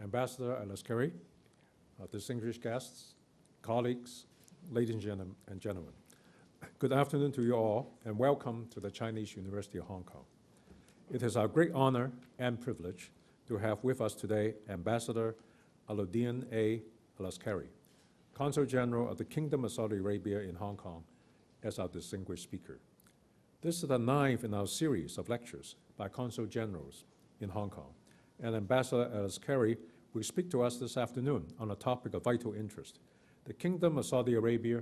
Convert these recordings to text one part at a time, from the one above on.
Ambassador Al-Askari, distinguished guests, colleagues, ladies and gentlemen. Good afternoon to you all, and welcome to the Chinese University of Hong Kong. It is our great honor and privilege to have with us today Ambassador Alauddin A. Al-Askari, Consul General of the Kingdom of Saudi Arabia in Hong Kong, as our distinguished speaker. This is the 9th in our series of lectures by Consul Generals in Hong Kong, and Ambassador Al-Askari will speak to us this afternoon on a topic of vital interest, the Kingdom of Saudi Arabia,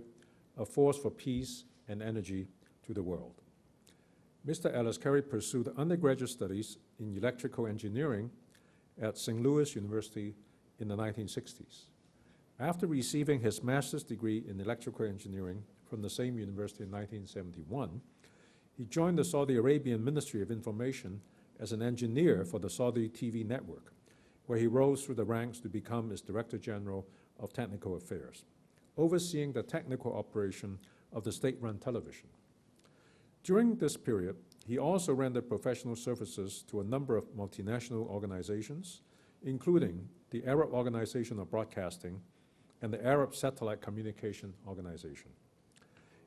a force for peace and energy to the world. Mr. Al-Askari pursued undergraduate studies in electrical engineering at St. Louis University in the 1960s. After receiving his master's degree in electrical engineering from the same university in 1971, he joined the Saudi Arabian Ministry of Information as an engineer for the Saudi TV network, where he rose through the ranks to become its Director General of Technical Affairs, overseeing the technical operation of the state-run television. During this period, he also rendered professional services to a number of multinational organizations, including the Arab Organization of Broadcasting and the Arab Satellite Communication Organization.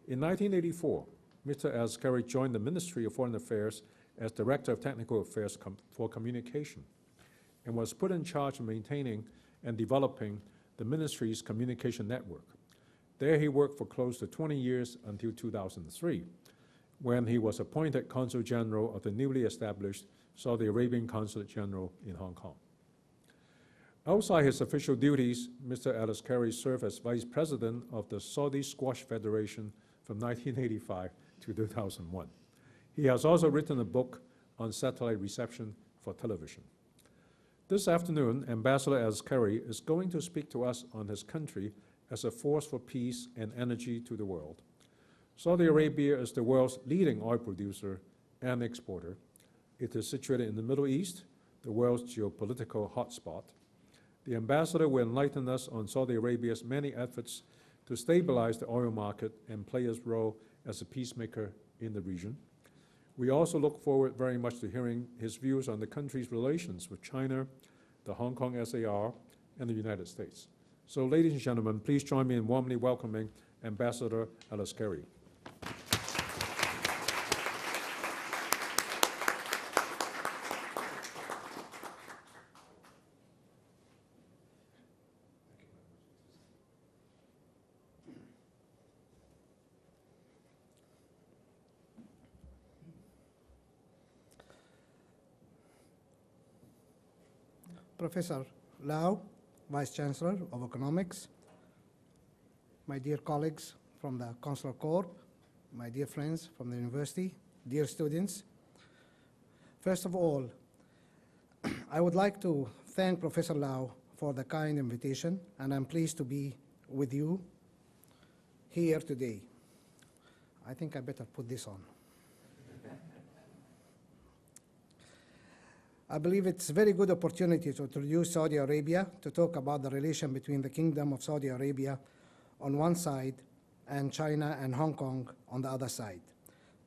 In 1984, Mr. Al-Askari joined the Ministry of Foreign Affairs as Director of Technical Affairs for Communication and was put in charge of maintaining and developing the ministry's communication network. There he worked for close to 20 years until 2003, when he was appointed Consul General of the newly established Saudi Arabian Consulate General in Hong Kong. Outside his official duties, Mr. Al-Askari served as Vice President of the Saudi Squash Federation from 1985 to 2001. He has also written a book on satellite reception for television. This afternoon, Ambassador Al-Askari is going to speak to us on his country as a force for peace and energy to the world. Saudi Arabia is the world's leading oil producer and exporter. It is situated in the Middle East, the world's geopolitical hotspot. The ambassador will enlighten us on Saudi Arabia's many efforts to stabilize the oil market and play its role as a peacemaker in the region. We also look forward very much to hearing his views on the country's relations with China, the Hong Kong SAR, and the United States. So, ladies and gentlemen, please join me in warmly welcoming Ambassador Al-Askari. Professor Lau, Vice Chancellor of Economics, my dear colleagues from the Consular Corps, my dear friends from the university, dear students. First of all, I would like to thank Professor Lau for the kind invitation, and I'm pleased to be with you here today. I think I better put this on. I believe it's a very good opportunity to introduce Saudi Arabia, to talk about the relation between the Kingdom of Saudi Arabia on one side and China and Hong Kong on the other side,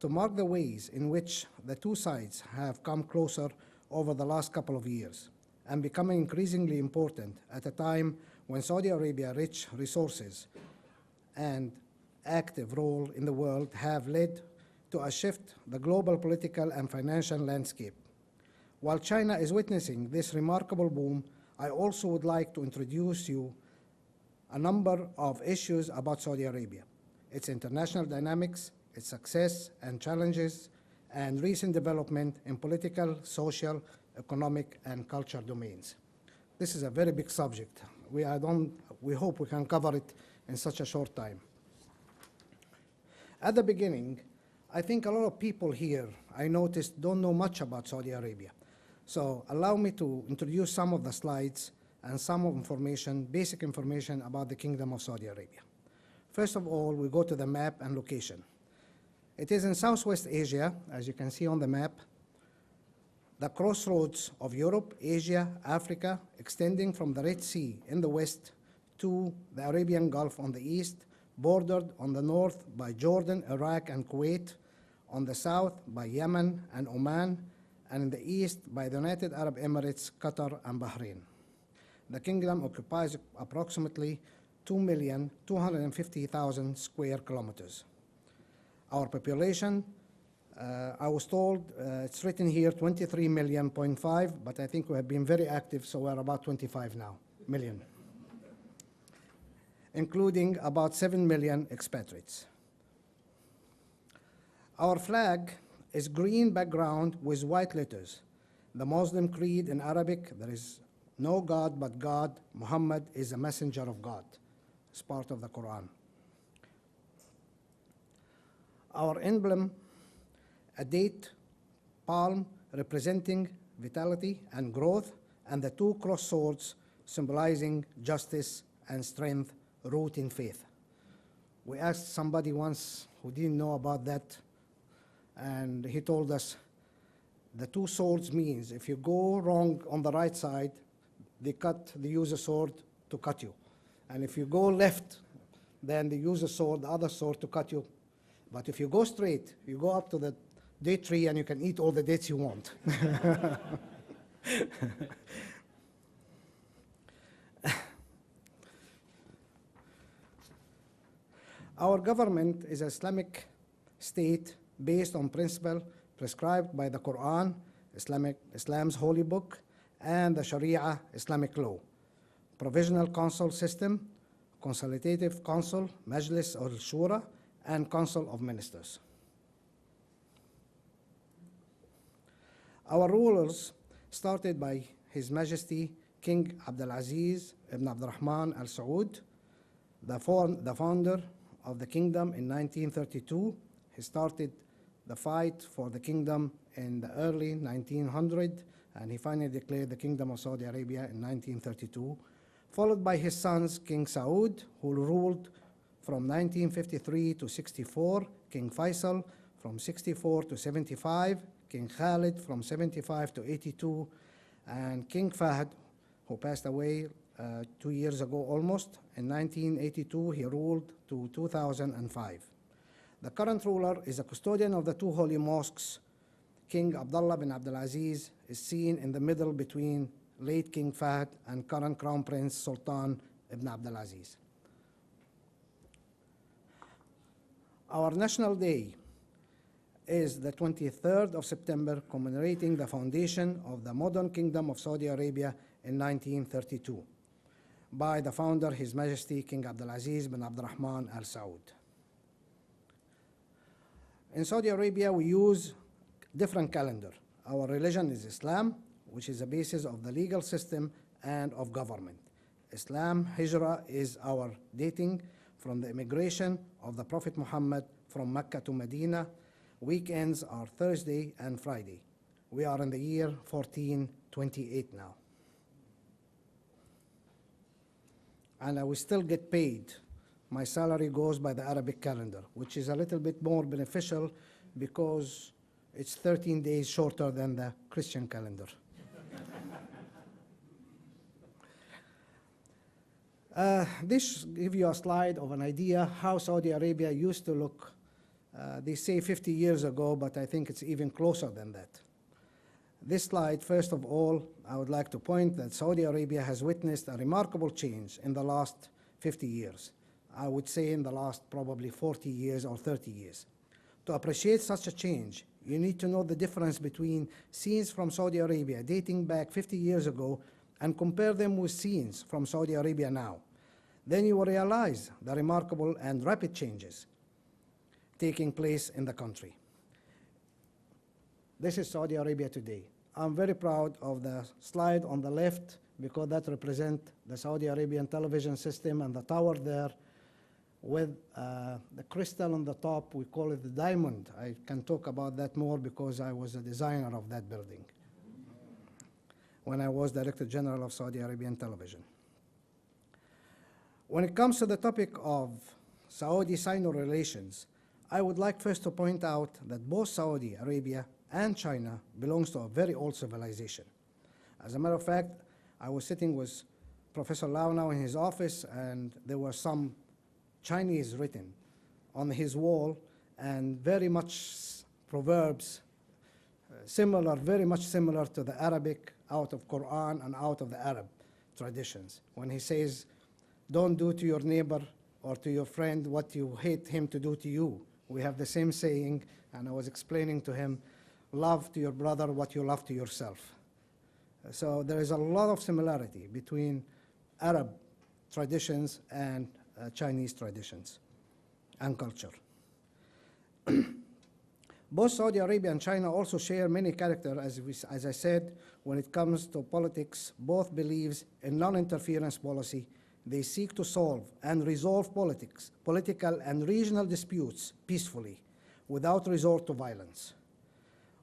to mark the ways in which the two sides have come closer over the last couple of years and becoming increasingly important at a time when Saudi Arabia's rich resources and active role in the world have led to a shift in the global political and financial landscape. While China is witnessing this remarkable boom, I also would like to introduce you a number of issues about Saudi Arabia, its international dynamics, its success and challenges, and recent development in political, social, economic, and cultural domains. This is a very big subject. We hope we can cover it in such a short time. At the beginning, I think a lot of people here, I noticed, don't know much about Saudi Arabia. So allow me to introduce some of the slides and some of information, basic information about the Kingdom of Saudi Arabia. First of all, we go to the map and location. It is in Southwest Asia, as you can see on the map, the crossroads of Europe, Asia, Africa, extending from the Red Sea in the west to the Arabian Gulf on the east, bordered on the north by Jordan, Iraq, and Kuwait, on the south by Yemen and Oman, and in the east by the United Arab Emirates, Qatar, and Bahrain. The kingdom occupies approximately 2,250,000 square kilometers. Our population, I was told, it's written here 23 million, but I think we have been very active, so we're about 25 now, million, including about 7 million expatriates. Our flag is green background with white letters. The Muslim creed in Arabic, there is no God but God. Muhammad is a messenger of God. It's part of the Quran. Our emblem, a date palm representing vitality and growth, and the two crossed swords symbolizing justice and strength, root in faith. We asked somebody once who didn't know about that, and he told us the two swords means if you go wrong on the right side, they use a sword to cut you. And if you go left, then they use a sword, the other sword, to cut you. But if you go straight, you go up to the date tree and you can eat all the dates you want. Our government is an Islamic state based on principle prescribed by the Quran, Islam's holy book, and the Sharia Islamic law. Provisional council system, consultative council, Majlis al-Shura, and council of ministers. Our rulers started by His Majesty King Abdulaziz ibn Abdurrahman Al Saud, the founder of the kingdom in 1932. He started the fight for the kingdom in the early 1900s, and he finally declared the Kingdom of Saudi Arabia in 1932, followed by his sons, King Saud, who ruled from 1953 to 64, King Faisal from 64 to 75, King Khalid from 75 to 82, and King Fahd, who passed away 2 years ago almost. In 1982, he ruled to 2005. The current ruler is a custodian of the two holy mosques. King Abdullah bin Abdulaziz is seen in the middle between late King Fahd and current Crown Prince Sultan ibn Abdulaziz. Our national day is the 23rd of September, commemorating the foundation of the modern Kingdom of Saudi Arabia in 1932 by the founder, His Majesty King Abdulaziz bin Abdurrahman Al Saud. In Saudi Arabia, we use different calendar. Our religion is Islam, which is the basis of the legal system and of government. Islam, Hijrah, is our dating from the immigration of the Prophet Muhammad from Mecca to Medina. Weekends are Thursday and Friday. We are in the year 1428 now. And I will still get paid. My salary goes by the Arabic calendar, which is a little bit more beneficial because it's 13 days shorter than the Christian calendar. This gives you a slide of an idea how Saudi Arabia used to look. They say 50 years ago, but I think it's even closer than that. This slide, first of all, I would like to point that Saudi Arabia has witnessed a remarkable change in the last 50 years. I would say in the last probably 40 years or 30 years. To appreciate such a change, you need to know the difference between scenes from Saudi Arabia dating back 50 years ago and compare them with scenes from Saudi Arabia now. Then you will realize the remarkable and rapid changes taking place in the country. This is Saudi Arabia today. I'm very proud of the slide on the left because that represents the Saudi Arabian television system and the tower there with the crystal on the top. We call it the diamond. I can talk about that more because I was a designer of that building when I was Director General of Saudi Arabian Television. When it comes to the topic of Saudi-Sino relations, I would like first to point out that both Saudi Arabia and China belongs to a very old civilization. As a matter of fact, I was sitting with Professor Lau now in his office, and there were some Chinese written on his wall, and very much proverbs, very much similar to the Arabic out of Quran and out of the Arab traditions. When he says, don't do to your neighbor or to your friend what you hate him to do to you. We have the same saying, and I was explaining to him, love to your brother what you love to yourself. So there is a lot of similarity between Arab traditions and Chinese traditions and culture. Both Saudi Arabia and China also share many characters, as I said, when it comes to politics. Both believes in non-interference policy. They seek to solve and resolve political and regional disputes peacefully, without resort to violence,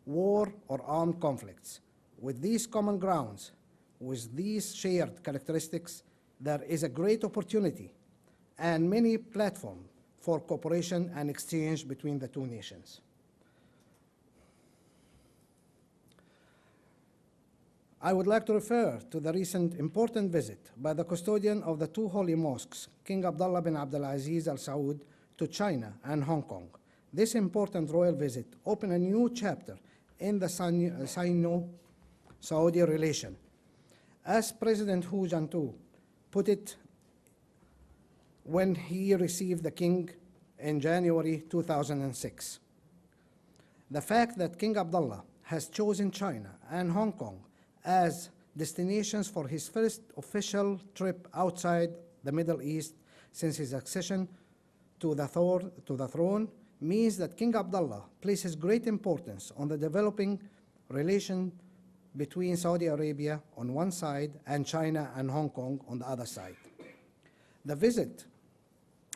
war, or armed conflicts. With these common grounds, with these shared characteristics, there is a great opportunity and many platforms for cooperation and exchange between the two nations. I would like to refer to the recent important visit by the custodian of the two holy mosques, King Abdullah bin Abdulaziz Al Saud, to China and Hong Kong. This important royal visit opened a new chapter in the Sino-Saudi relation. As President Hu Jintao put it when he received the king in January 2006, the fact that King Abdullah has chosen China and Hong Kong as destinations for his first official trip outside the Middle East since his accession to the throne means that King Abdullah places great importance on the developing relation between Saudi Arabia on one side and China and Hong Kong on the other side. The visit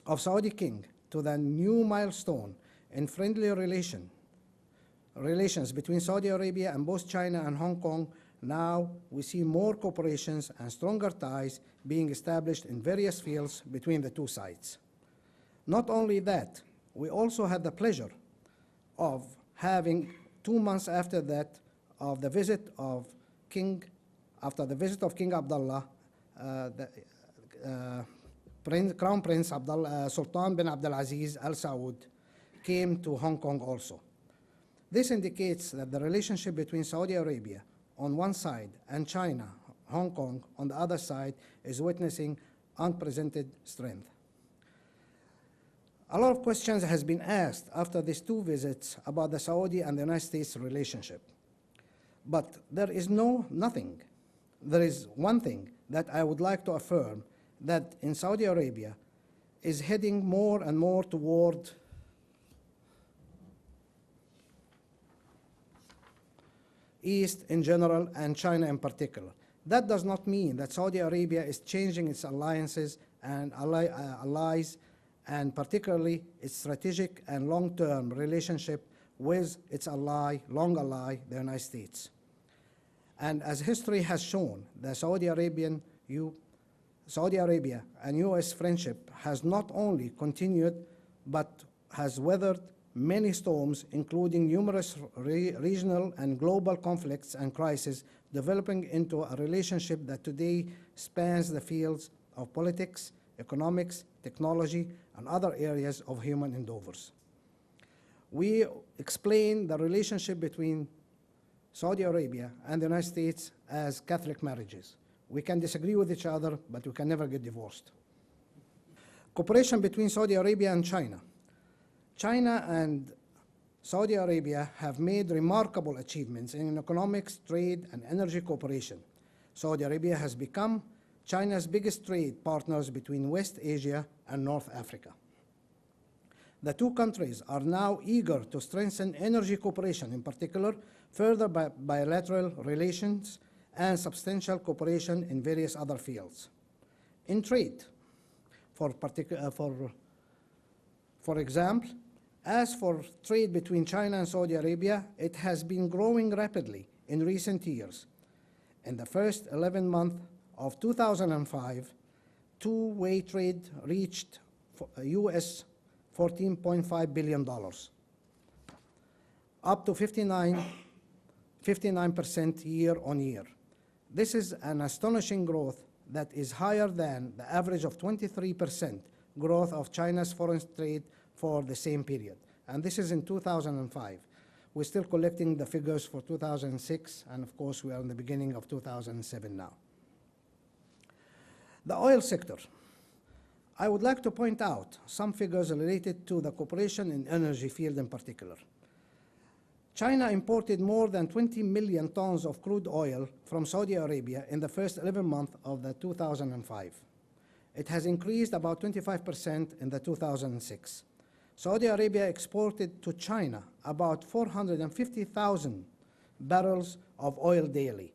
of Saudi king to the new milestone in friendly relations between Saudi Arabia and both China and Hong Kong. Now we see more cooperations and stronger ties being established in various fields between the two sides. Not only that, we also had the pleasure of having 2 months after that of the visit of King Abdullah, Crown Prince Sultan bin Abdulaziz Al Saud came to Hong Kong also. This indicates that the relationship between Saudi Arabia on one side and China, Hong Kong on the other side is witnessing unprecedented strength. A lot of questions has been asked after these two visits about the Saudi and the United States relationship. But there is nothing. There is one thing that I would like to affirm, that in Saudi Arabia is heading more and more toward East in general and China in particular. That does not mean that Saudi Arabia is changing its alliances and allies, and particularly its strategic and long-term relationship with its long ally, the United States. And as history has shown, the Saudi Arabia and U.S. friendship has not only continued, but has weathered many storms, including numerous regional and global conflicts and crises, developing into a relationship that today spans the fields of politics, economics, technology, and other areas of human endeavors. We explain the relationship between Saudi Arabia and the United States as Catholic marriages. We can disagree with each other, but we can never get divorced. Cooperation between Saudi Arabia and China. China and Saudi Arabia have made remarkable achievements in economics, trade, and energy cooperation. Saudi Arabia has become China's biggest trade partners between West Asia and North Africa. The two countries are now eager to strengthen energy cooperation, in particular, further bilateral relations and substantial cooperation in various other fields. In trade, for example, as for trade between China and Saudi Arabia, it has been growing rapidly in recent years. In the first 11 months of 2005, two-way trade reached US $14.5 billion, up to 59% year on year. This is an astonishing growth that is higher than the average of 23% growth of China's foreign trade for the same period. And this is in 2005. We're still collecting the figures for 2006, and of course we are in the beginning of 2007 now. The oil sector. I would like to point out some figures related to the cooperation in energy field in particular. China imported more than 20 million tons of crude oil from Saudi Arabia in the first 11 months of the 2005. It has increased about 25% in the 2006. Saudi Arabia exported to China about 450,000 barrels of oil daily,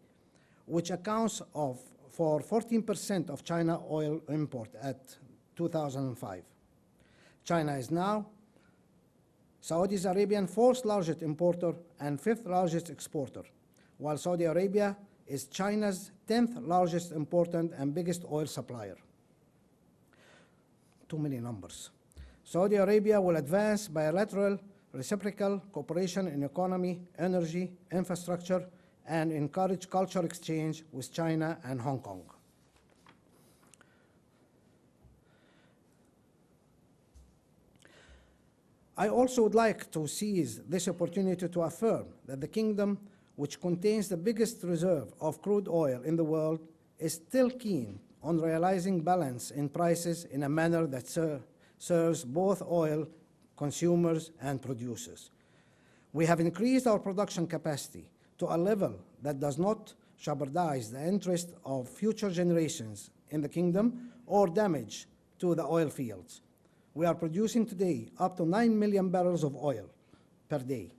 which accounts for 14% of China oil import at 2005. China is now Saudi Arabia's fourth largest importer and fifth largest exporter, while Saudi Arabia is China's 10th largest importer and biggest oil supplier. Too many numbers. Saudi Arabia will advance bilateral reciprocal cooperation in economy, energy, infrastructure, and encourage cultural exchange with China and Hong Kong. I also would like to seize this opportunity to affirm that the kingdom, which contains the biggest reserve of crude oil in the world, is still keen on realizing balance in prices in a manner that serves both oil consumers and producers. We have increased our production capacity to a level that does not jeopardize the interest of future generations in the kingdom or damage to the oil fields. We are producing today up to 9 million barrels of oil per day.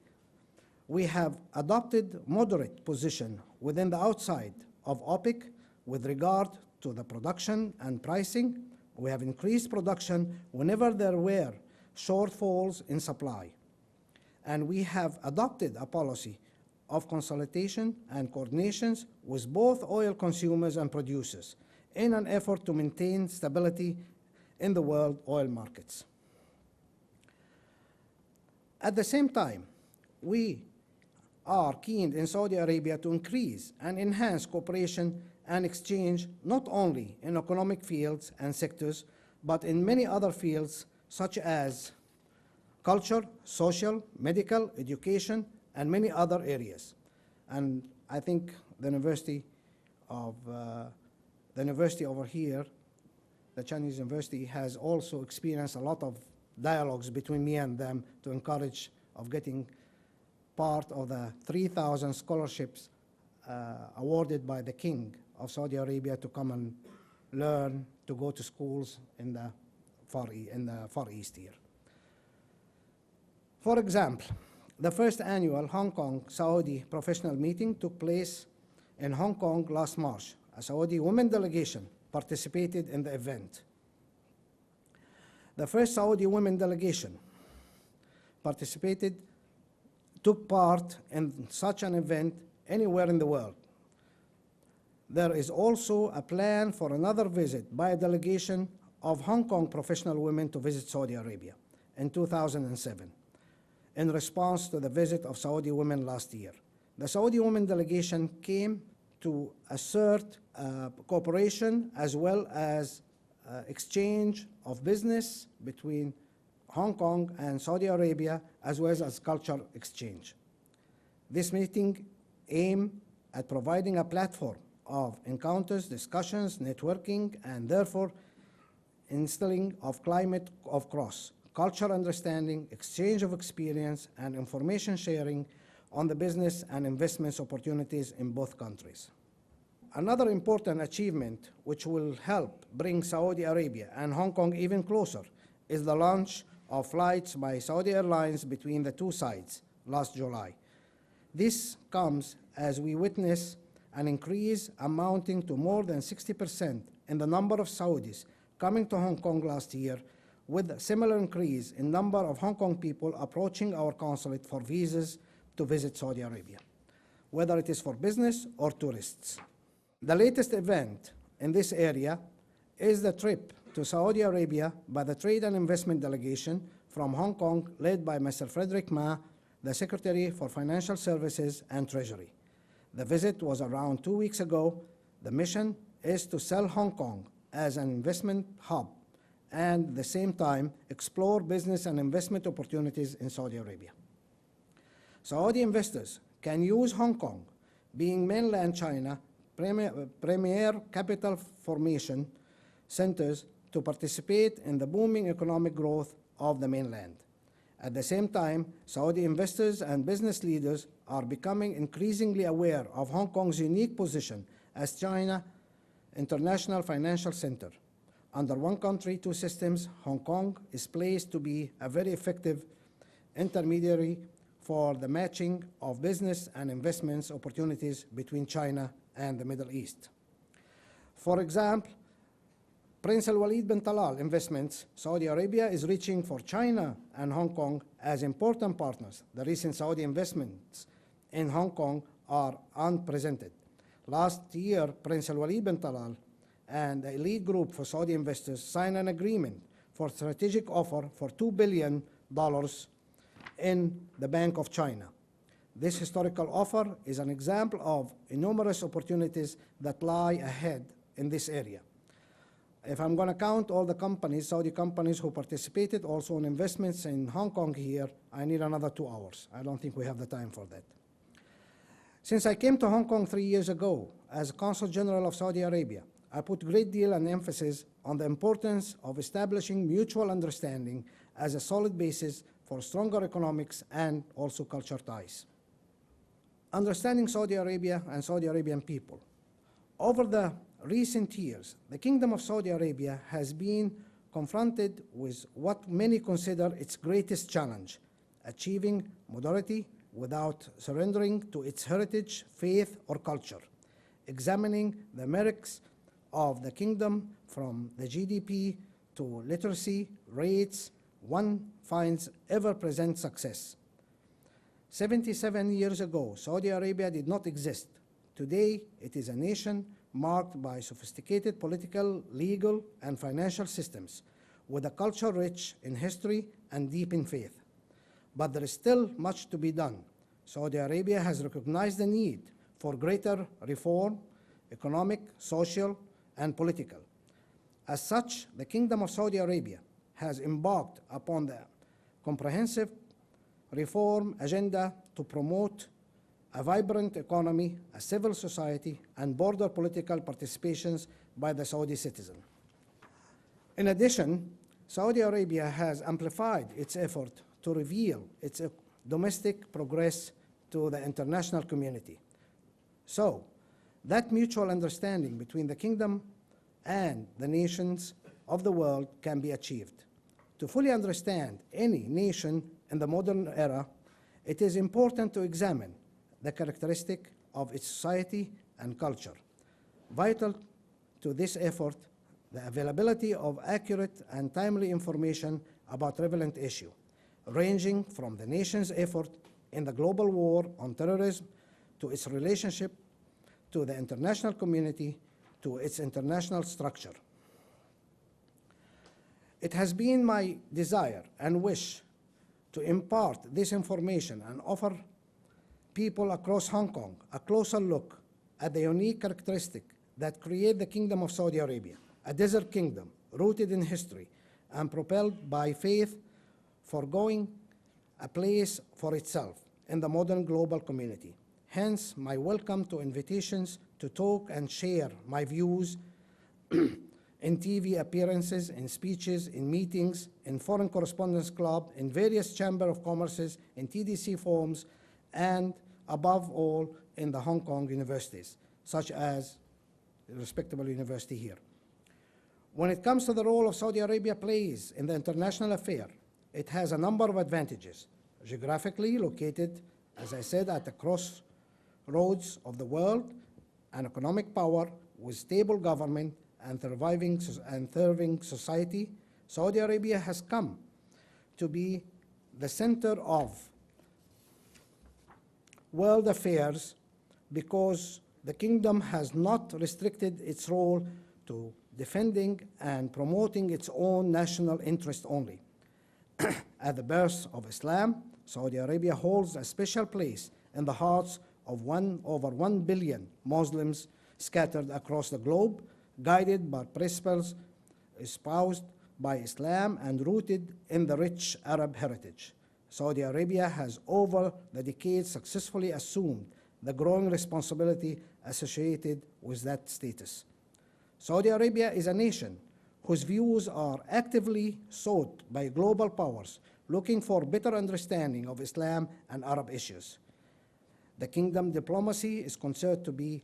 We have adopted moderate position within the outside of OPEC with regard to the production and pricing. We have increased production whenever there were shortfalls in supply. And we have adopted a policy of consultation and coordinations with both oil consumers and producers in an effort to maintain stability in the world oil markets. At the same time, we are keen in Saudi Arabia to increase and enhance cooperation and exchange not only in economic fields and sectors, but in many other fields such as culture, social, medical, education, and many other areas. And I think the university over here, the Chinese university, has also experienced a lot of dialogues between me and them to encourage of getting part of the 3,000 scholarships awarded by the King of Saudi Arabia to come and learn, to go to schools in the Far East here. For example, the first annual Hong Kong-Saudi professional meeting took place in Hong Kong last March. A Saudi women delegation participated in the event. The first Saudi women delegation took part in such an event anywhere in the world. There is also a plan for another visit by a delegation of Hong Kong professional women to visit Saudi Arabia in 2007 in response to the visit of Saudi women last year. The Saudi women delegation came to assert cooperation as well as exchange of business between Hong Kong and Saudi Arabia, as well as cultural exchange. This meeting aimed at providing a platform of encounters, discussions, networking, and therefore instilling of climate of cross-cultural understanding, exchange of experience, and information sharing on the business and investments opportunities in both countries. Another important achievement which will help bring Saudi Arabia and Hong Kong even closer is the launch of flights by Saudi Airlines between the two sides last July. This comes as we witness an increase amounting to more than 60% in the number of Saudis coming to Hong Kong last year, with a similar increase in number of Hong Kong people approaching our consulate for visas to visit Saudi Arabia, whether it is for business or tourists. The latest event in this area is the trip to Saudi Arabia by the Trade and Investment Delegation from Hong Kong, led by Mr. Frederick Ma, the Secretary for Financial Services and Treasury. The visit was around 2 weeks ago. The mission is to sell Hong Kong as an investment hub and at the same time explore business and investment opportunities in Saudi Arabia. Saudi investors can use Hong Kong, being mainland China, premier capital formation centers to participate in the booming economic growth of the mainland. At the same time, Saudi investors and business leaders are becoming increasingly aware of Hong Kong's unique position as China's international financial center. Under one country, two systems, Hong Kong is placed to be a very effective intermediary for the matching of business and investments opportunities between China and the Middle East. For example, Prince Al-Walid bin Talal investments, Saudi Arabia is reaching for China and Hong Kong as important partners. The recent Saudi investments in Hong Kong are unprecedented. Last year, Prince Al-Walid bin Talal and the elite group for Saudi investors signed an agreement for strategic offer for $2 billion in the Bank of China. This historical offer is an example of numerous opportunities that lie ahead in this area. If I'm going to count all the companies, Saudi companies who participated also in investments in Hong Kong here, I need another 2 hours. I don't think we have the time for that. Since I came to Hong Kong 3 years ago as Consul General of Saudi Arabia, I put a great deal of emphasis on the importance of establishing mutual understanding as a solid basis for stronger economics and also cultural ties. Understanding Saudi Arabia and Saudi Arabian people. Over the recent years, the Kingdom of Saudi Arabia has been confronted with what many consider its greatest challenge, achieving modernity without surrendering to its heritage, faith, or culture. Examining the merits of the kingdom from the GDP to literacy rates, one finds ever-present success. 77 years ago, Saudi Arabia did not exist. Today, it is a nation marked by sophisticated political, legal, and financial systems, with a culture rich in history and deep in faith. But there is still much to be done. Saudi Arabia has recognized the need for greater reform, economic, social, and political. As such, the Kingdom of Saudi Arabia has embarked upon the comprehensive reform agenda to promote a vibrant economy, a civil society, and broader political participations by the Saudi citizen. In addition, Saudi Arabia has amplified its effort to reveal its domestic progress to the international community. So, that mutual understanding between the kingdom and the nations of the world can be achieved. To fully understand any nation in the modern era, it is important to examine the characteristic of its society and culture. Vital to this effort, the availability of accurate and timely information about relevant issues, ranging from the nation's effort in the global war on terrorism to its relationship to the international community to its international structure. It has been my desire and wish to impart this information and offer people across Hong Kong a closer look at the unique characteristics that create the Kingdom of Saudi Arabia, a desert kingdom rooted in history and propelled by faith, foregoing a place for itself in the modern global community. Hence, my welcome to invitations to talk and share my views in TV appearances, in speeches, in meetings, in Foreign Correspondents Club, in various Chamber of Commerces, in TDC forums, and above all, in the Hong Kong universities, such as the respectable university here. When it comes to the role of Saudi Arabia plays in the international affair, it has a number of advantages. Geographically located, as I said, at the crossroads of the world, an economic power with stable government and thriving society, Saudi Arabia has come to be the center of world affairs because the kingdom has not restricted its role to defending and promoting its own national interest only. At the birth of Islam, Saudi Arabia holds a special place in the hearts of over 1 billion Muslims scattered across the globe, guided by principles espoused by Islam and rooted in the rich Arab heritage. Saudi Arabia has over the decades successfully assumed the growing responsibility associated with that status. Saudi Arabia is a nation whose views are actively sought by global powers looking for better understanding of Islam and Arab issues. The kingdom diplomacy is considered to be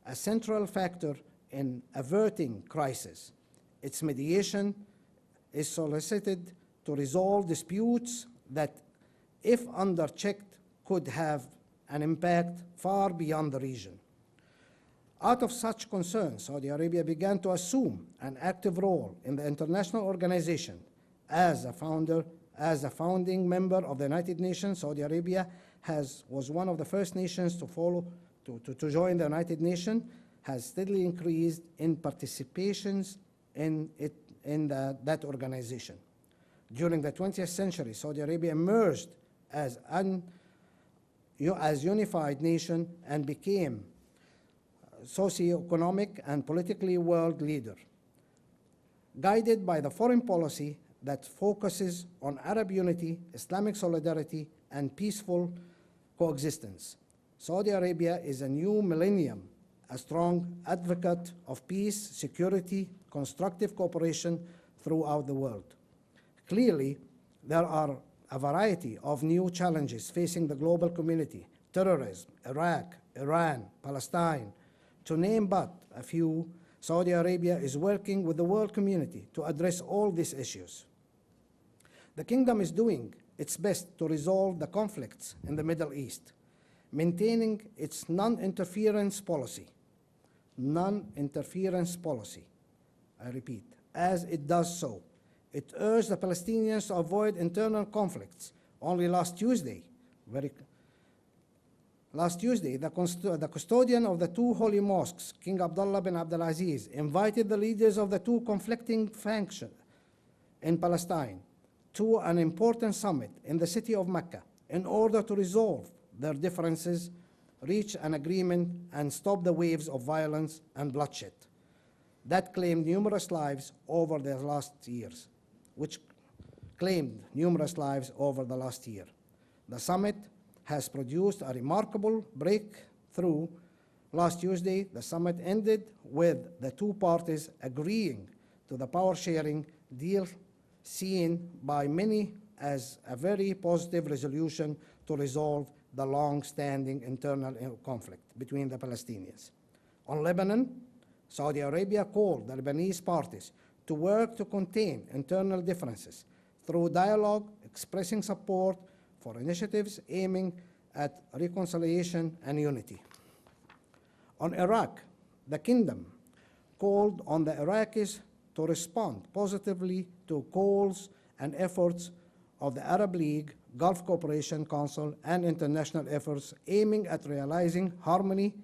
a central factor in averting crisis. Its mediation is solicited to resolve disputes that, if underchecked, could have an impact far beyond the region. Out of such concerns, Saudi Arabia began to assume an active role in the international organization. As a founding member of the United Nations, Saudi Arabia was one of the first nations to join the United Nations, has steadily increased in participations in that organization. During the 20th century, Saudi Arabia emerged as unified nation and became socio-economic and politically world leader, guided by the foreign policy that focuses on Arab unity, Islamic solidarity, and peaceful coexistence. Saudi Arabia is a new millennium, a strong advocate of peace, security, constructive cooperation throughout the world. Clearly, there are a variety of new challenges facing the global community: terrorism, Iraq, Iran, Palestine. To name but a few, Saudi Arabia is working with the world community to address all these issues. The kingdom is doing its best to resolve the conflicts in the Middle East, maintaining its non-interference policy. Non-interference policy, I repeat. As it does so, it urged the Palestinians to avoid internal conflicts. Only last Tuesday, the custodian of the two holy mosques, King Abdullah bin Abdulaziz, invited the leaders of the two conflicting factions in Palestine to an important summit in the city of Mecca in order to resolve their differences, reach an agreement, and stop the waves of violence and bloodshed that claimed numerous lives over the last years, The summit has produced a remarkable breakthrough. Last Tuesday, the summit ended with the two parties agreeing to the power-sharing deal seen by many as a very positive resolution to resolve the long-standing internal conflict between the Palestinians. On Lebanon, Saudi Arabia called the Lebanese parties to work to contain internal differences through dialogue, expressing support for initiatives aiming at reconciliation and unity. On Iraq, the kingdom called on the Iraqis to respond positively to calls and efforts of the Arab League, Gulf Cooperation Council, and international efforts aiming at realizing harmony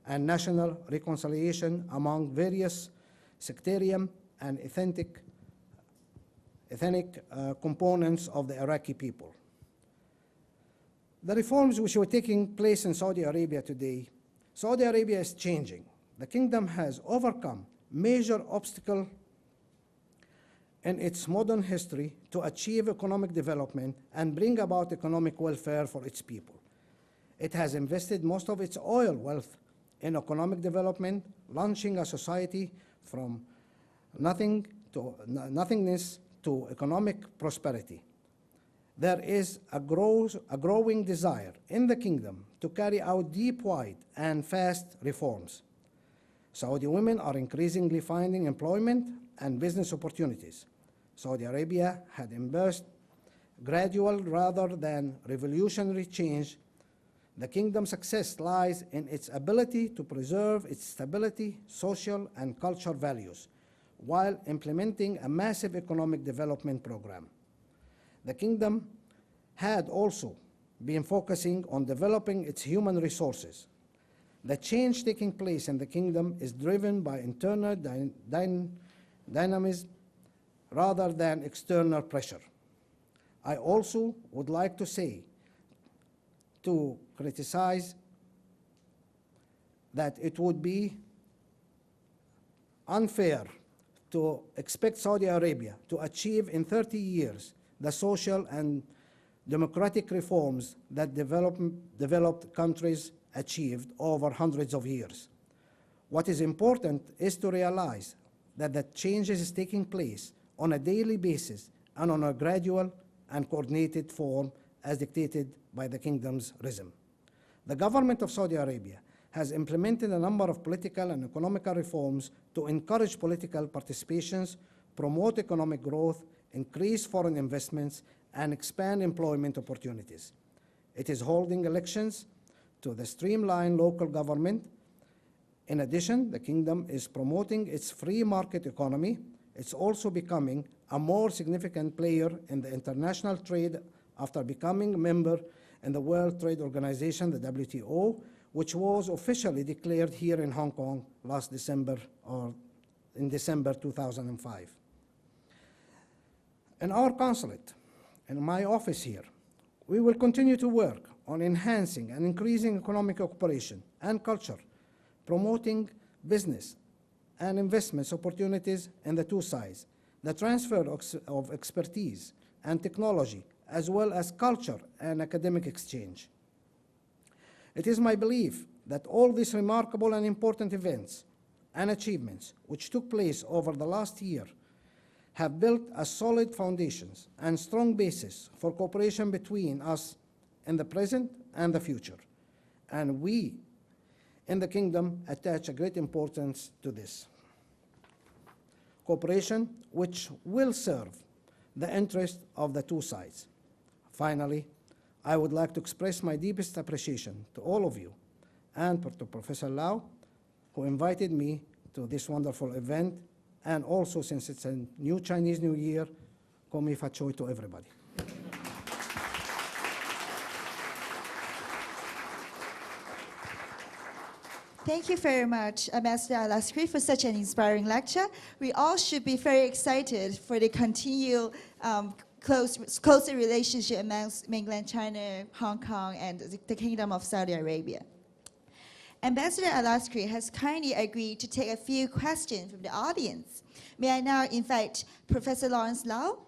and national reconciliation among various sectarian and ethnic components of the Iraqi people. The reforms which were taking place in Saudi Arabia today, Saudi Arabia is changing. The kingdom has overcome major obstacles in its modern history to achieve economic development and bring about economic welfare for its people. It has invested most of its oil wealth in economic development, launching a society from nothingness to economic prosperity. There is a growing desire in the kingdom to carry out deep, wide, and fast reforms. Saudi women are increasingly finding employment and business opportunities. Saudi Arabia had embraced gradual rather than revolutionary change. The kingdom's success lies in its ability to preserve its stability, social, and cultural values while implementing a massive economic development program. The kingdom had also been focusing on developing its human resources. The change taking place in the kingdom is driven by internal dynamism rather than external pressure. I also would like to criticize that it would be unfair to expect Saudi Arabia to achieve in 30 years the social and democratic reforms that developed countries achieved over hundreds of years. What is important is to realize that the changes is taking place on a daily basis and on a gradual and coordinated form as dictated by the kingdom's rhythm. The government of Saudi Arabia has implemented a number of political and economical reforms to encourage political participations, promote economic growth, increase foreign investments, and expand employment opportunities. It is holding elections to streamline local government. In addition, the kingdom is promoting its free market economy. It's also becoming a more significant player in the international trade after becoming a member in the World Trade Organization, the WTO, which was officially declared here in Hong Kong last December, or in December 2005. In our consulate, in my office here, we will continue to work on enhancing and increasing economic cooperation and culture, promoting business and investments opportunities in the two sides, the transfer of expertise and technology, as well as culture and academic exchange. It is my belief that all these remarkable and important events and achievements which took place over the last year have built a solid foundations and strong basis for cooperation between us in the present and the future. And we in the kingdom attach a great importance to this cooperation, which will serve the interest of the two sides. Finally, I would like to express my deepest appreciation to all of you and to Professor Lau, who invited me to this wonderful event, and also, since it's a new Chinese New Year, Ko Mi Fa Choi to everybody. Thank you very much, Ambassador Al-Askari, for such an inspiring lecture. We all should be very excited for the continued closer relationship amongst mainland China, Hong Kong, and the Kingdom of Saudi Arabia. Ambassador Al-Askari has kindly agreed to take a few questions from the audience. May I now invite Professor Lawrence Lau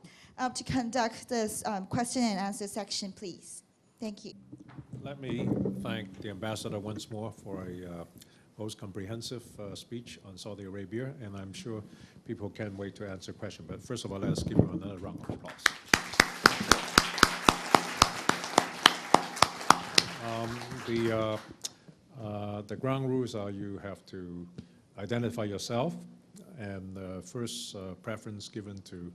to conduct this question and answer section, please. Thank you. Let me thank the ambassador once more for a most comprehensive speech on Saudi Arabia, and I'm sure people can't wait to answer questions. But first of all, let's give you another round of applause. The ground rules are you have to identify yourself, and first preference given to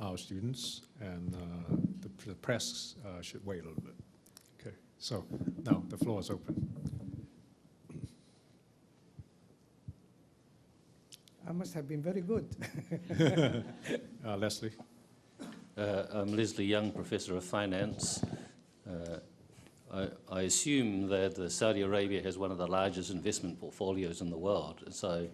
our students, and the press should wait a little bit. Okay, so now the floor is open. I must have been very good. Leslie. I'm Leslie Young, Professor of Finance. I assume that Saudi Arabia has one of the largest investment portfolios in the world. So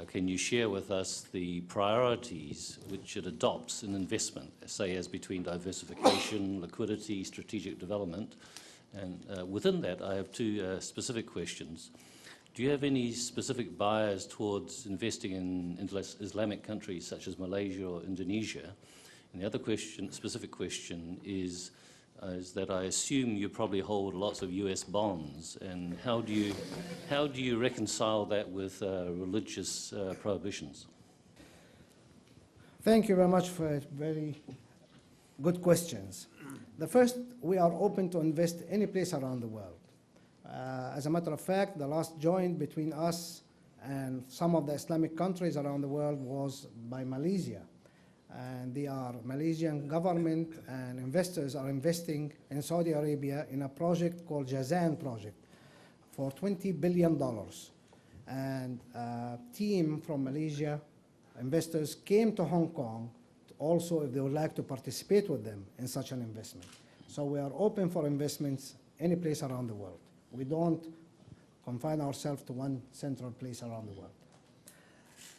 can you share with us the priorities which it adopts in investment, say as between diversification, liquidity, strategic development? And within that, I have two specific questions. Do you have any specific bias towards investing in Islamic countries such as Malaysia or Indonesia? And the other question, specific question is that I assume you probably hold lots of US bonds, and how do you reconcile that with religious prohibitions? Thank you very much for very good questions. The first, we are open to invest any place around the world. As a matter of fact, the last joint between us and some of the Islamic countries around the world was by Malaysia. And the Malaysian government and investors are investing in Saudi Arabia in a project called Jazan project for $20 billion. And a team from Malaysia, investors, came to Hong Kong to also if they would like to participate with them in such an investment. So we are open for investments any place around the world. We don't confine ourselves to one central place around the world.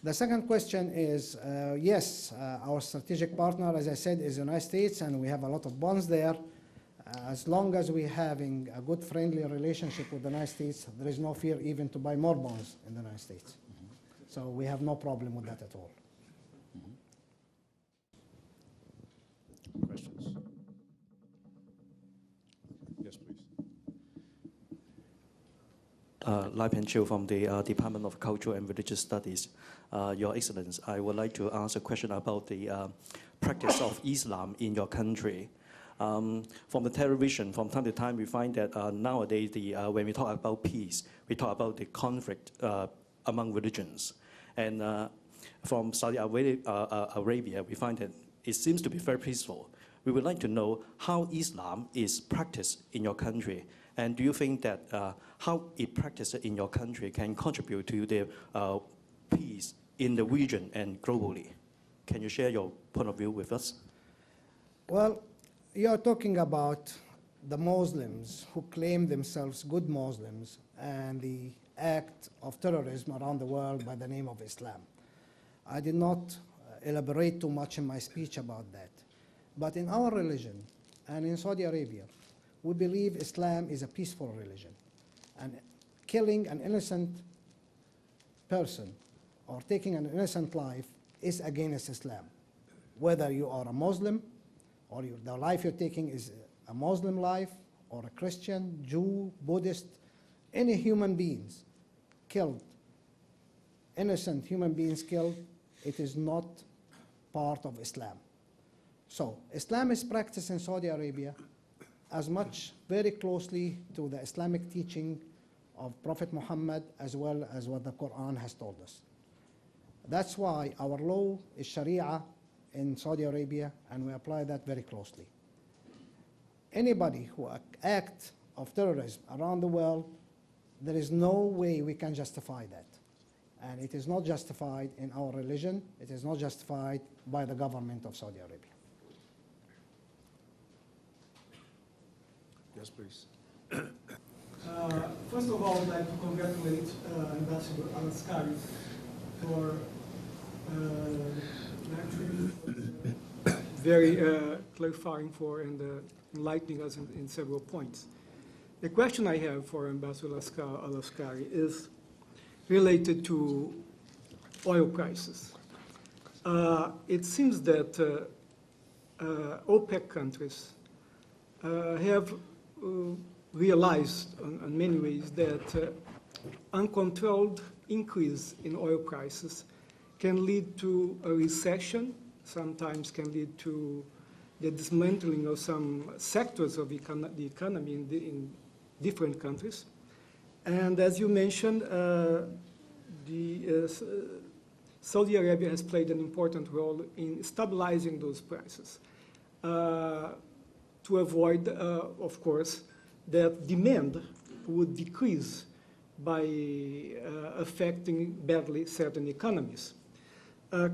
The second question is, yes, our strategic partner, as I said, is the United States, and we have a lot of bonds there. As long as we're having a good, friendly relationship with the United States, there is no fear even to buy more bonds in the United States. So we have no problem with that at all. Questions? Yes, please. Lai Pen Chiu from the Department of Cultural and Religious Studies. Your Excellency, I would like to ask a question about the practice of Islam in your country. From the television, from time to time, we find that nowadays, when we talk about peace, we talk about the conflict among religions. And from Saudi Arabia, we find that it seems to be very peaceful. We would like to know how Islam is practiced in your country. And do you think that how it practiced in your country can contribute to the peace in the region and globally? Can you share your point of view with us? Well, you're talking about the Muslims who claim themselves good Muslims and the act of terrorism around the world by the name of Islam. I did not elaborate too much in my speech about that. But in our religion and in Saudi Arabia, we believe Islam is a peaceful religion. And killing an innocent person or taking an innocent life is against Islam. Whether you are a Muslim or the life you're taking is a Muslim life or a Christian, Jew, Buddhist, any human beings killed, innocent human beings killed, it is not part of Islam. So Islam is practiced in Saudi Arabia as much very closely to the Islamic teaching of Prophet Muhammad as well as what the Quran has told us. That's why our law is Sharia in Saudi Arabia, and we apply that very closely. Anybody who acts of terrorism around the world, there is no way we can justify that. And it is not justified in our religion. It is not justified by the government of Saudi Arabia. Yes, please. First of all, I'd like to congratulate Ambassador Al-Askari for very clarifying for and enlightening us in several points. The question I have for Ambassador Al-Askari is related to oil prices. It seems that OPEC countries have realized in many ways that uncontrolled increase in oil prices can lead to a recession, sometimes can lead to the dismantling of some sectors of the economy in different countries. And as you mentioned, Saudi Arabia has played an important role in stabilizing those prices to avoid, of course, that demand would decrease by affecting badly certain economies.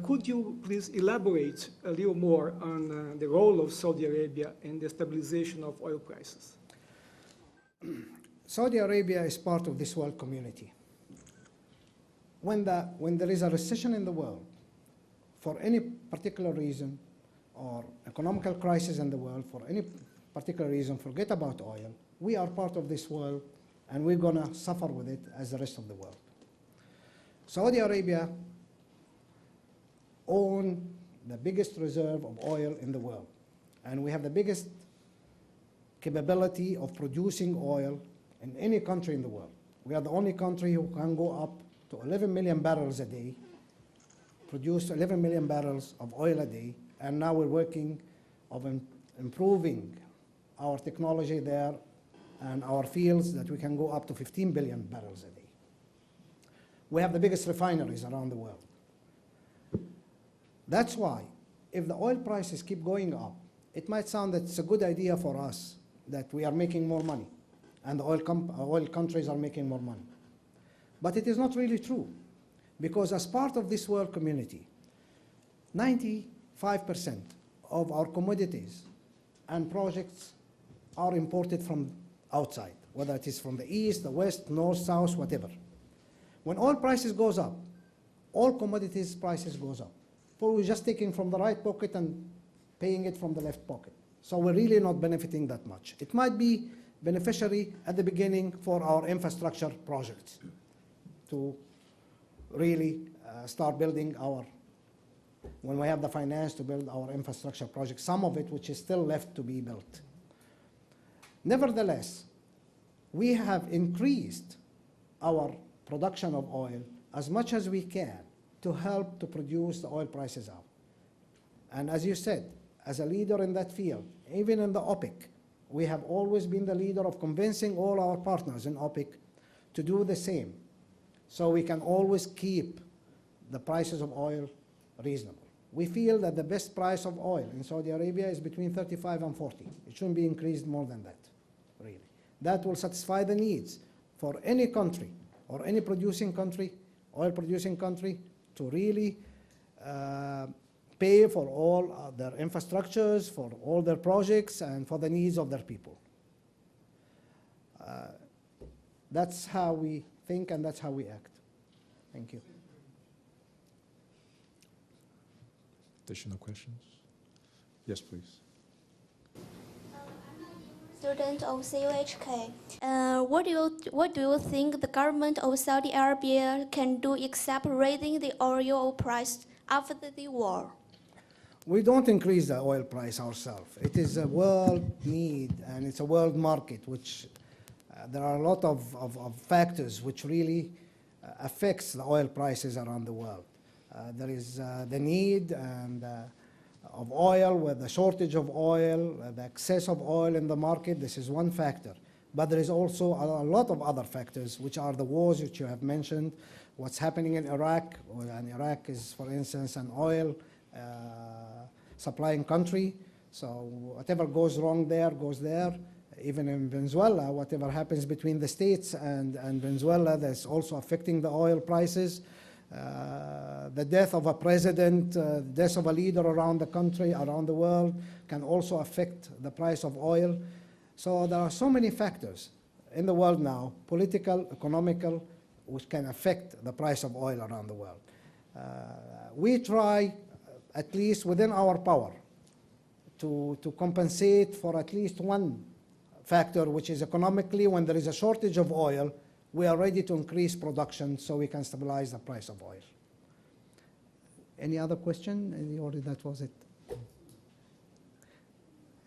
Could you please elaborate a little more on the role of Saudi Arabia in the stabilization of oil prices? Saudi Arabia is part of this world community. When there is a recession in the world, for any particular reason, or economical crisis in the world, for any particular reason, forget about oil, we are part of this world, and we're going to suffer with it as the rest of the world. Saudi Arabia owns the biggest reserve of oil in the world, and we have the biggest capability of producing oil in any country in the world. We are the only country who can go up to 11 million barrels a day, produce 11 million barrels of oil a day, and now we're working on improving our technology there and our fields that we can go up to 15 billion barrels a day. We have the biggest refineries around the world. That's why, if the oil prices keep going up, it might sound that it's a good idea for us that we are making more money and the oil countries are making more money. But it is not really true, because as part of this world community, 95% of our commodities and projects are imported from outside, whether it is from the east, the west, north, south, whatever. When oil prices goes up, all commodities prices goes up. So we're just taking from the right pocket and paying it from the left pocket. So we're really not benefiting that much. It might be beneficiary at the beginning for our infrastructure projects to really start building when we have the finance to build our infrastructure projects, some of it which is still left to be built. Nevertheless, we have increased our production of oil as much as we can to help to produce the oil prices up. And as you said, as a leader in that field, even in the OPEC, we have always been the leader of convincing all our partners in OPEC to do the same, so we can always keep the prices of oil reasonable. We feel that the best price of oil in Saudi Arabia is between 35 and 40. It shouldn't be increased more than that, really. That will satisfy the needs for any country or any producing country, oil producing country, to really pay for all their infrastructures, for all their projects, and for the needs of their people. That's how we think and that's how we act. Thank you. Additional questions? Yes, please. Student of CUHK. What do you think the government of Saudi Arabia can do except raising the oil price after the war? We don't increase the oil price ourselves. It is a world need and it's a world market, which there are a lot of factors which really affects the oil prices around the world. There is the need of oil, with the shortage of oil, the excess of oil in the market. This is one factor. But there is also a lot of other factors, which are the wars which you have mentioned, what's happening in Iraq. And Iraq is, for instance, an oil supplying country. So whatever goes wrong there goes there. Even in Venezuela, whatever happens between the States and Venezuela, that's also affecting the oil prices. The death of a president, the death of a leader around the country, around the world, can also affect the price of oil. So there are so many factors in the world now, political, economical, which can affect the price of oil around the world. We try, at least within our power, to compensate for at least one factor, which is economically, when there is a shortage of oil, we are ready to increase production so we can stabilize the price of oil. Any other question? Or that was it?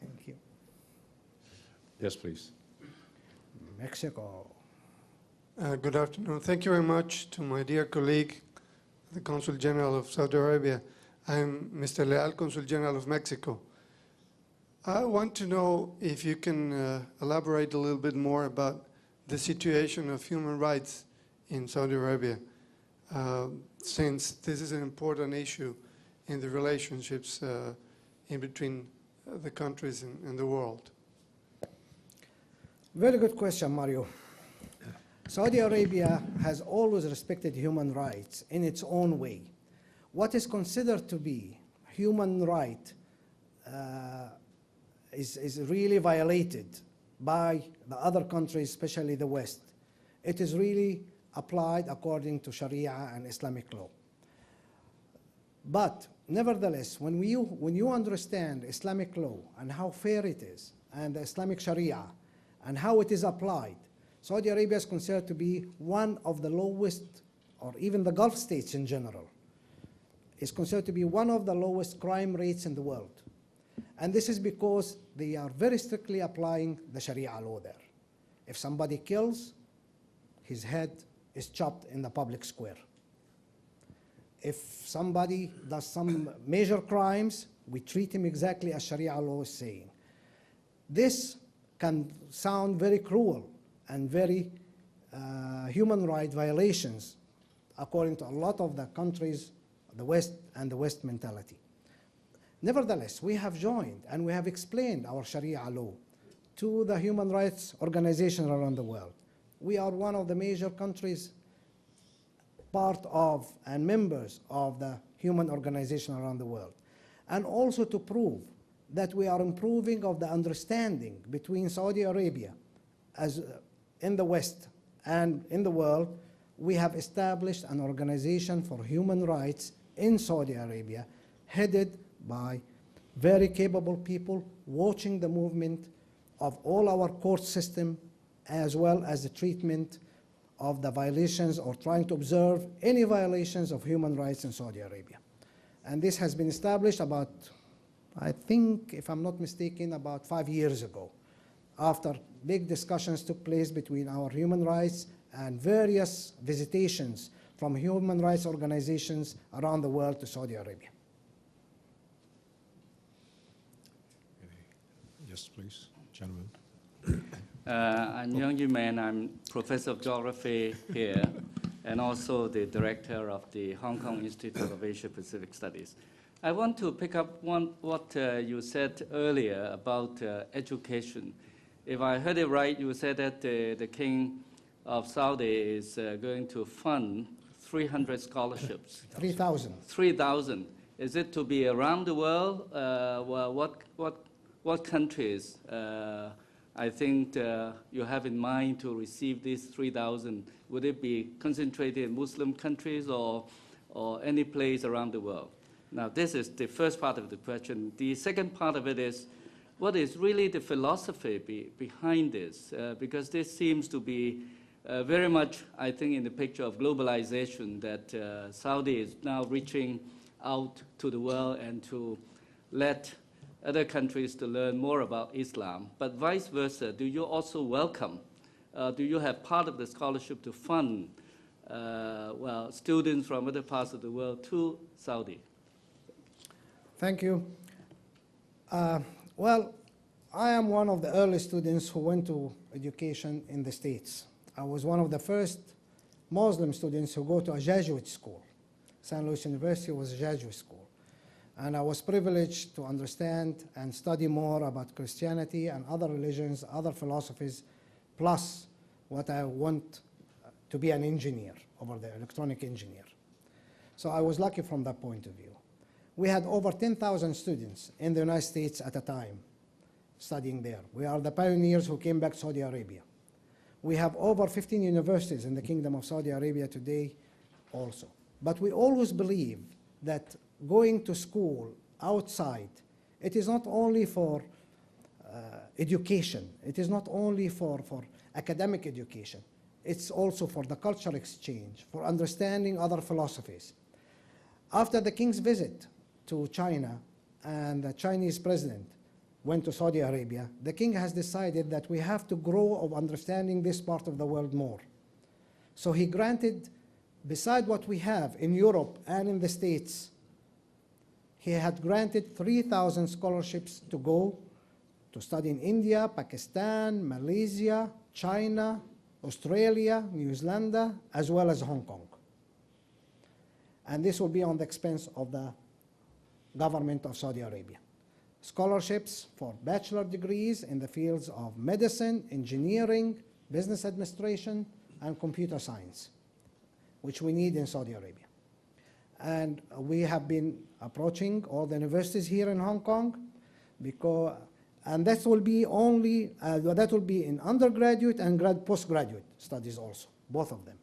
Thank you. Yes, please. Mexico. Good afternoon. Thank you very much to my dear colleague, the Consul General of Saudi Arabia. I'm Mr. Leal, Consul General of Mexico. I want to know if you can elaborate a little bit more about the situation of human rights in Saudi Arabia, since this is an important issue in the relationships in between the countries in the world. Very good question, Mario. Saudi Arabia has always respected human rights in its own way. What is considered to be human right is really violated by the other countries, especially the West. It is really applied according to Sharia and Islamic law. But nevertheless, when you understand Islamic law and how fair it is, and the Islamic Sharia, and how it is applied, Saudi Arabia is considered to be one of the lowest, or even the Gulf states in general, is considered to be one of the lowest crime rates in the world. And this is because they are very strictly applying the Sharia law there. If somebody kills, his head is chopped in the public square. If somebody does some major crimes, we treat him exactly as Sharia law is saying. This can sound very cruel and very human rights violations according to a lot of the countries, the West and the West mentality. Nevertheless, we have joined and we have explained our Sharia law to the human rights organizations around the world. We are one of the major countries, part of and members of the human organization around the world. And also to prove that we are improving of the understanding between Saudi Arabia as in the West and in the world, we have established an organization for human rights in Saudi Arabia, headed by very capable people watching the movement of all our court system, as well as the treatment of the violations or trying to observe any violations of human rights in Saudi Arabia. And this has been established about, I think, if I'm not mistaken, about 5 years ago, after big discussions took place between our human rights and various visitations from human rights organizations around the world to Saudi Arabia. Yes, please, gentlemen. I'm Yang Yuman. I'm professor of geography here and also the director of the Hong Kong Institute of Asia-Pacific Studies. I want to pick up what you said earlier about education. If I heard it right, you said that the King of Saudi is going to fund 300 scholarships. 3,000. 3,000. Is it to be around the world? Well, what countries I think you have in mind to receive these 3,000? Would it be concentrated in Muslim countries or any place around the world? Now, this is the first part of the question. The second part of it is, what is really the philosophy behind this? Because this seems to be very much, I think, in the picture of globalization, that Saudi is now reaching out to the world and to let other countries to learn more about Islam. But vice versa, do you also welcome, do you have part of the scholarship to fund students from other parts of the world to Saudi? Thank you. Well, I am one of the early students who went to education in the States. I was one of the first Muslim students who go to a Jesuit school. St. Louis University was a Jesuit school. And I was privileged to understand and study more about Christianity and other religions, other philosophies, plus what I want to be an engineer over there, electronic engineer. So I was lucky from that point of view. We had over 10,000 students in the United States at a time studying there. We are the pioneers who came back to Saudi Arabia. We have over 15 universities in the Kingdom of Saudi Arabia today also. But we always believe that going to school outside, it is not only for education, it is not only for academic education, it's also for the cultural exchange, for understanding other philosophies. After the king's visit to China and the Chinese president went to Saudi Arabia, the king has decided that we have to grow of understanding this part of the world more. So he granted, beside what we have in Europe and in the States, he had granted 3,000 scholarships to go to study in India, Pakistan, Malaysia, China, Australia, New Zealand, as well as Hong Kong. And this will be on the expense of the government of Saudi Arabia. Scholarships for bachelor degrees in the fields of medicine, engineering, business administration, and computer science, which we need in Saudi Arabia. And we have been approaching all the universities here in Hong Kong, and that will be only, that will be in undergraduate and postgraduate studies also, both of them.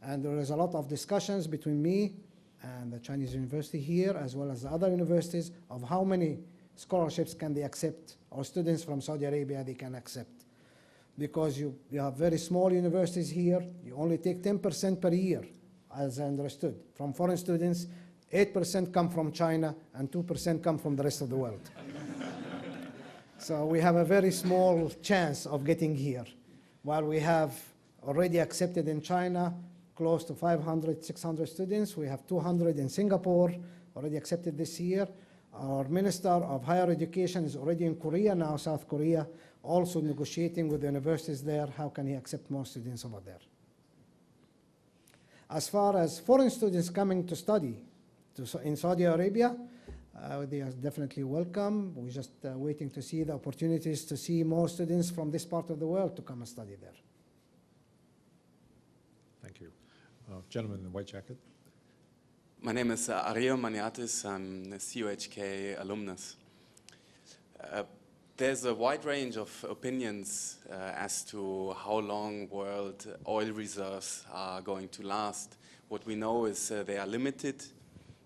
And there is a lot of discussions between me and the Chinese university here, as well as the other universities, of how many scholarships can they accept, or students from Saudi Arabia they can accept. Because you have very small universities here, you only take 10% per year, as I understood. From foreign students, 8% come from China and 2% come from the rest of the world. So we have a very small chance of getting here. While we have already accepted in China close to 500, 600 students, we have 200 in Singapore, already accepted this year. Our Minister of Higher Education is already in Korea now, South Korea, also negotiating with the universities there, how can he accept more students over there. As far as foreign students coming to study in Saudi Arabia, they are definitely welcome. We're just waiting to see the opportunities to see more students from this part of the world to come and study there. Thank you. Gentleman in the white jacket. My name is Ario Maniatis. I'm a COHK alumnus. There's a wide range of opinions as to how long world oil reserves are going to last. What we know is they are limited,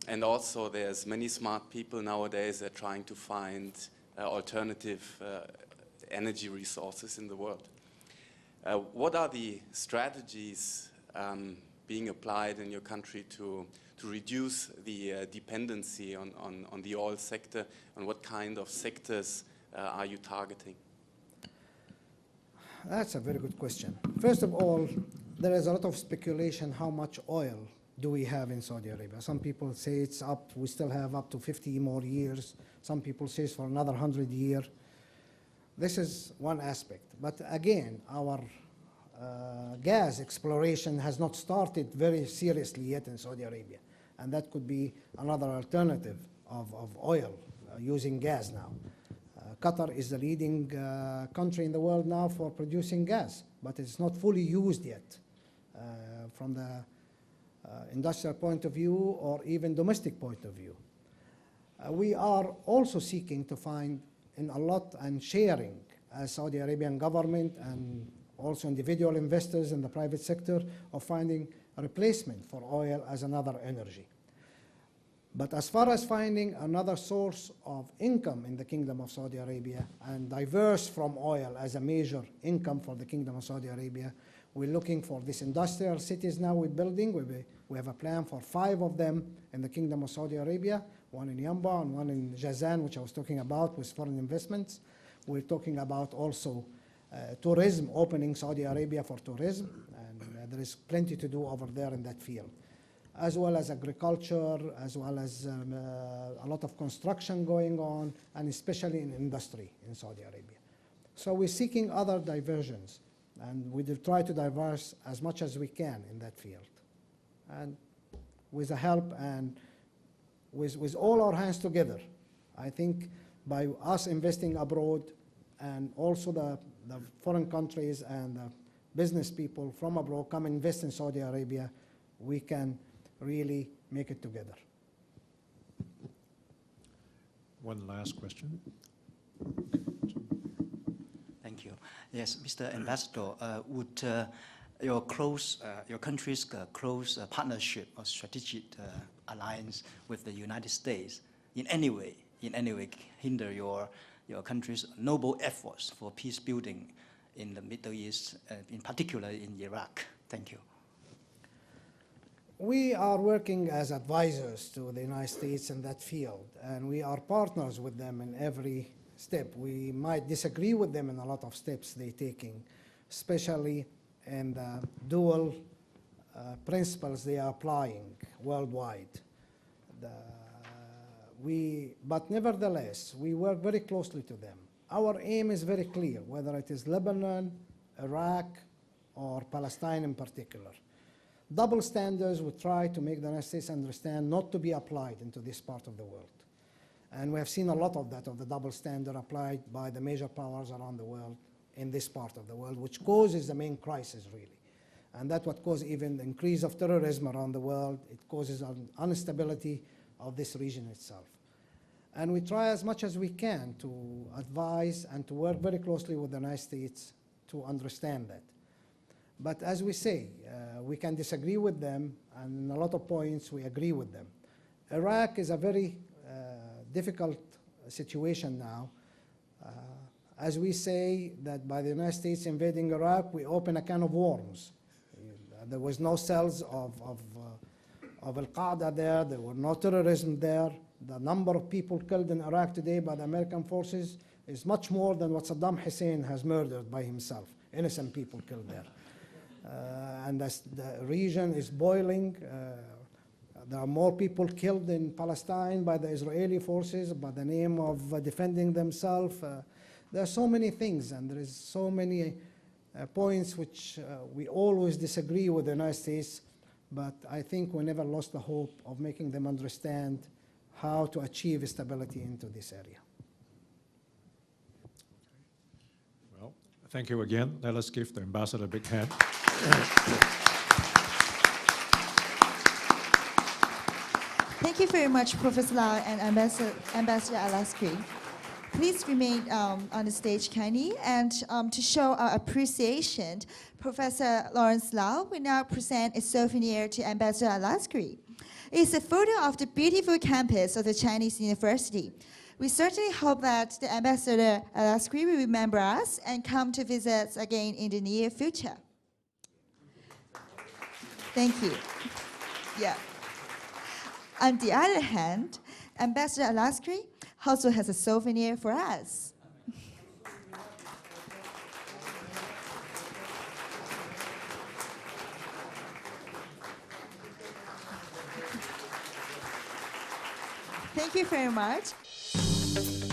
and also there's many smart people nowadays that are trying to find alternative energy resources in the world. What are the strategies being applied in your country to reduce the dependency on the oil sector, and what kind of sectors are you targeting? That's a very good question. First of all, there is a lot of speculation how much oil do we have in Saudi Arabia. Some people say it's up, we still have up to 50 more years. Some people say it's for another 100 years. This is one aspect. But again, our gas exploration has not started very seriously yet in Saudi Arabia. And that could be another alternative of oil, using gas now. Qatar is the leading country in the world now for producing gas, but it's not fully used yet from the industrial point of view or even domestic point of view. We are also seeking to find in a lot and sharing as Saudi Arabian government and also individual investors in the private sector of finding a replacement for oil as another energy. But as far as finding another source of income in the Kingdom of Saudi Arabia and diverse from oil as a major income for the Kingdom of Saudi Arabia, we're looking for these industrial cities now we're building. We have a plan for 5 of them in the Kingdom of Saudi Arabia, one in Yanbu and one in Jazan, which I was talking about with foreign investments. We're talking about also tourism, opening Saudi Arabia for tourism, and there is plenty to do over there in that field, as well as agriculture, as well as a lot of construction going on, and especially in industry in Saudi Arabia. So we're seeking other diversions, and we will try to diverse as much as we can in that field. And with the help and with all our hands together, I think by us investing abroad and also the foreign countries and the business people from abroad come invest in Saudi Arabia, we can really make it together. One last question. Thank you. Yes, Mr. Ambassador, would your country's close partnership or strategic alliance with the United States in any way hinder your country's noble efforts for peace building in the Middle East, in particular in Iraq? Thank you. We are working as advisors to the United States in that field, and we are partners with them in every step. We might disagree with them in a lot of steps they're taking, especially in the dual principles they are applying worldwide. But nevertheless, we work very closely to them. Our aim is very clear, whether it is Lebanon, Iraq, or Palestine in particular. Double standards would try to make the United States understand not to be applied into this part of the world. And we have seen a lot of that, of the double standard applied by the major powers around the world in this part of the world, which causes the main crisis, really. And that's what causes even the increase of terrorism around the world. It causes an instability of this region itself. And we try as much as we can to advise and to work very closely with the United States to understand that. But as we say, we can disagree with them, and in a lot of points we agree with them. Iraq is a very difficult situation now. As we say that by the United States invading Iraq, we open a can of worms. There was no cells of Al-Qaeda there. There were no terrorism there. The number of people killed in Iraq today by the American forces is much more than what Saddam Hussein has murdered by himself. Innocent people killed there. And as the region is boiling, there are more people killed in Palestine by the Israeli forces by the name of defending themselves. There are so many things, and there is so many points which we always disagree with the United States, but I think we never lost the hope of making them understand how to achieve stability into this area. Well, thank you again. Let us give the ambassador a big hand. Thank you very much, Professor Lau and Ambassador Alaskri. Please remain on the stage, kindly. And to show our appreciation, Professor Lawrence Lau will now present a souvenir to Ambassador Alaskri. It's a photo of the beautiful campus of the Chinese University. We certainly hope that the Ambassador Alaskri will remember us and come to visit us again in the near future. Thank you. Yeah. On the other hand, Ambassador Alaskri also has a souvenir for us. Thank you very much.